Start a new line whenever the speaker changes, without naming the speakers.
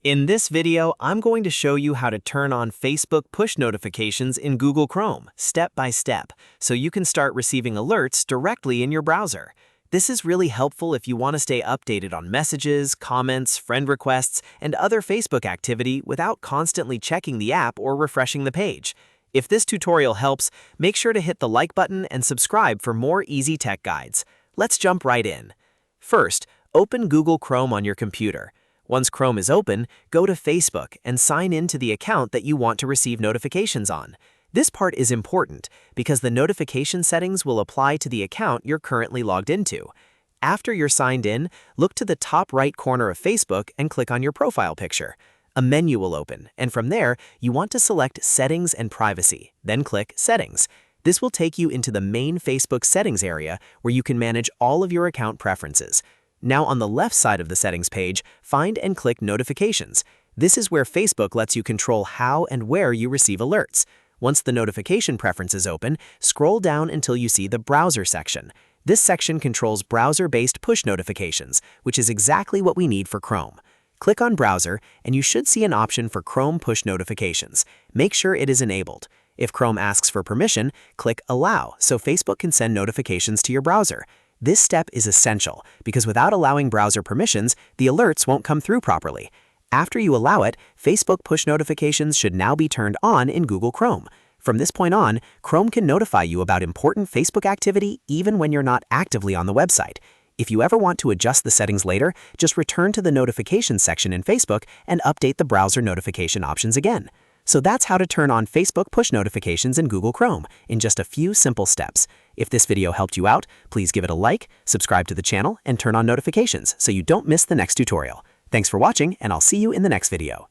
In this video, I'm going to show you how to turn on Facebook push notifications in Google Chrome, step by step, so you can start receiving alerts directly in your browser. This is really helpful if you want to stay updated on messages, comments, friend requests, and other Facebook activity without constantly checking the app or refreshing the page. If this tutorial helps, make sure to hit the like button and subscribe for more easy tech guides. Let's jump right in. First, open Google Chrome on your computer. Once Chrome is open, go to Facebook and sign in to the account that you want to receive notifications on. This part is important because the notification settings will apply to the account you're currently logged into. After you're signed in, look to the top right corner of Facebook and click on your profile picture. A menu will open, and from there, you want to select Settings and Privacy, then click Settings. This will take you into the main Facebook settings area where you can manage all of your account preferences. Now on the left side of the settings page, find and click Notifications. This is where Facebook lets you control how and where you receive alerts. Once the notification preferences open, scroll down until you see the Browser section. This section controls browser-based push notifications, which is exactly what we need for Chrome. Click on Browser, and you should see an option for Chrome push notifications. Make sure it is enabled. If Chrome asks for permission, click Allow so Facebook can send notifications to your browser. This step is essential because without allowing browser permissions, the alerts won't come through properly. After you allow it, Facebook push notifications should now be turned on in Google Chrome. From this point on, Chrome can notify you about important Facebook activity even when you're not actively on the website. If you ever want to adjust the settings later, just return to the Notifications section in Facebook and update the browser notification options again. So that's how to turn on Facebook push notifications in Google Chrome in just a few simple steps. If this video helped you out, please give it a like, subscribe to the channel, and turn on notifications so you don't miss the next tutorial. Thanks for watching, and I'll see you in the next video.